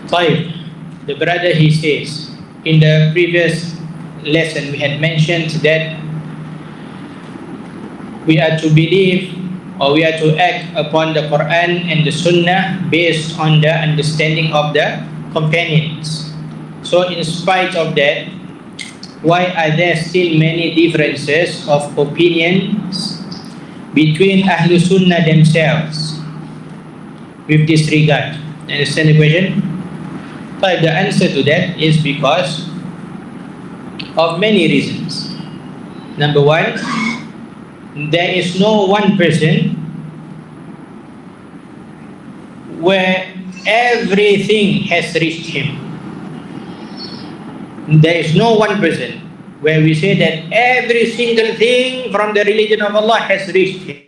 طيب, the brother he says, in the previous lesson we had mentioned that we are to believe or we are to act upon the Quran and the Sunnah based on the understanding of the companions. So in spite of that, why are there still many differences of opinions between Ahlus-Sunnah themselves with this regard? Understand the question? But the answer to that is because of many reasons. Number one, there is no one person where everything has reached him. There is no one person where we say that every single thing from the religion of Allah has reached him.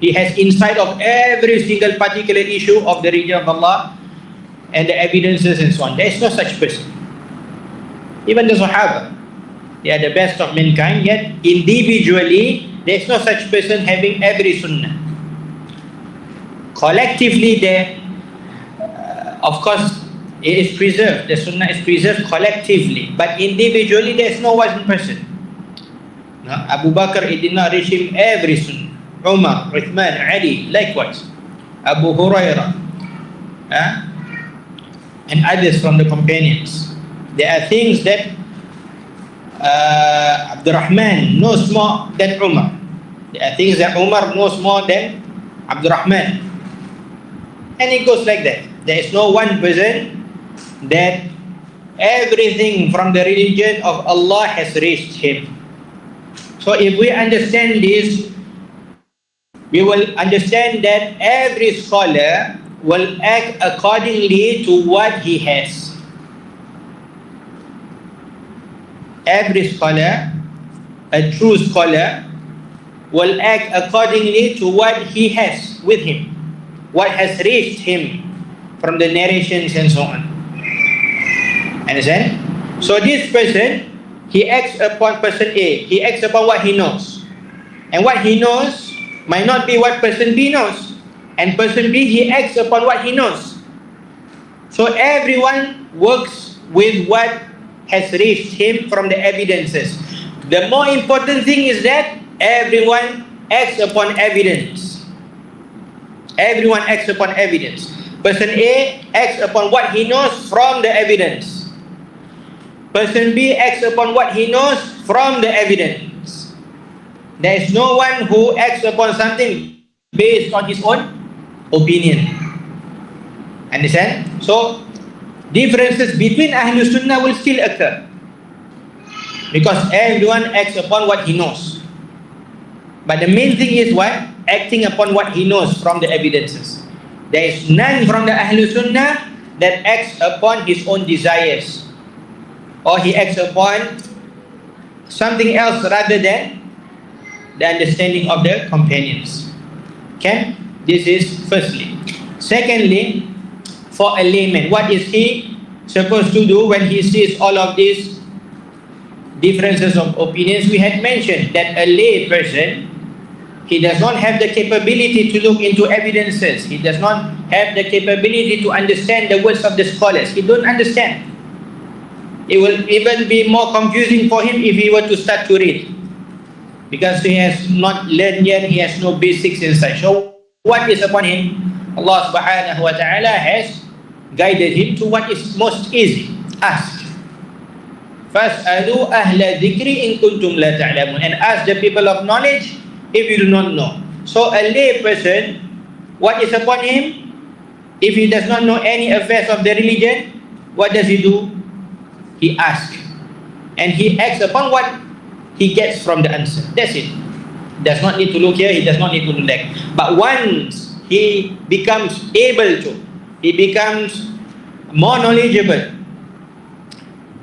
He has insight of every single particular issue of the religion of Allah and the evidences and so on. There is no such person. Even the Sahaba, they are the best of mankind, yet individually there is no such person having every sunnah. Collectively there, of course, it is preserved, the sunnah is preserved collectively, but individually there is no one person. No? Abu Bakr, it did not reach him every sunnah. Umar, Uthman, Ali, likewise. Abu Hurairah, and others from the companions. There are things that Abdurrahman knows more than Umar. There are things that Umar knows more than Abdurrahman. And it goes like that. There is no one person that everything from the religion of Allah has reached him. So if we understand this, we will understand that every scholar will act accordingly to what he has. Every scholar, a true scholar, will act accordingly to what he has with him, what has reached him from the narrations and so on. Understand? So this person, he acts upon person A, he acts upon what he knows. And what he knows might not be what person B knows. And person B, he acts upon what he knows. So everyone works with what has reached him from the evidences. The more important thing is that everyone acts upon evidence. Everyone acts upon evidence. Person A acts upon what he knows from the evidence. Person B acts upon what he knows from the evidence. There is no one who acts upon something based on his own opinion. Understand? So differences between Ahlus-Sunnah will still occur because everyone acts upon what he knows. But the main thing is what? Acting upon what he knows from the evidences. There is none from the Ahlus-Sunnah that acts upon his own desires, or he acts upon something else rather than the understanding of the companions. Okay? This is firstly. Secondly, for a layman, what is he supposed to do when he sees all of these differences of opinions? We had mentioned that a lay person, he does not have the capability to look into evidences. He does not have the capability to understand the words of the scholars. He don't understand. It will even be more confusing for him if he were to start to read, because he has not learned yet, he has no basics in such. So what is upon him? Allah subhanahu wa ta'ala has guided him to what is most easy. Ask. فَاسْأَلُوا أَهْلَ الذِّكْرِ إِن كُنْتُمْ لَا تَعْلَمُونَ. And ask the people of knowledge if you do not know. So a lay person, what is upon him? If he does not know any affairs of the religion, what does he do? He asks. And he acts upon what he gets from the answer. That's it. Does not need to look here, he does not need to look there. But once he becomes able to, he becomes more knowledgeable,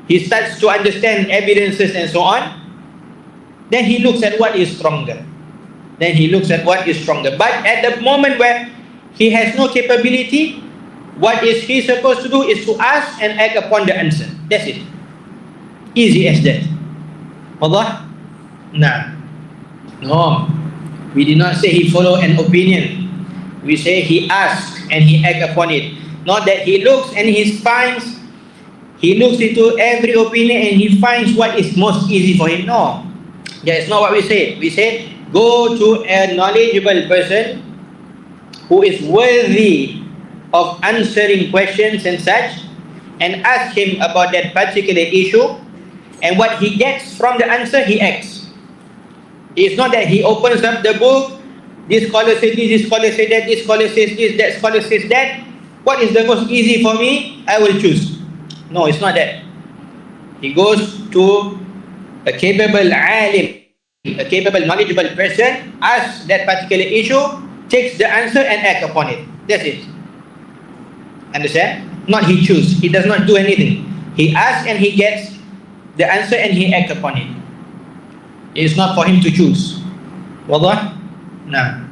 he starts to understand evidences and so on, then he looks at what is stronger. Then he looks at what is stronger. But at the moment where he has no capability, what is he supposed to do is to ask and act upon the answer. That's it. Easy as that. Allah? Nah. No. We did not say he follow an opinion. We say he asked and he act upon it. Not that he looks and he looks into every opinion and he finds what is most easy for him. No, that is not what we said. We said, go to a knowledgeable person who is worthy of answering questions and such, and ask him about that particular issue, and what he gets from the answer, he acts. It's not that he opens up the book, this scholar says this, this scholar says that, this scholar says this, that scholar says that. What is the most easy for me? I will choose. No, it's not that. He goes to a capable alim, a capable, knowledgeable person, asks that particular issue, takes the answer and act upon it. That's it. Understand? Not he choose. He does not do anything. He asks and he gets the answer and he acts upon it. It is not for him to choose. Wallah? No.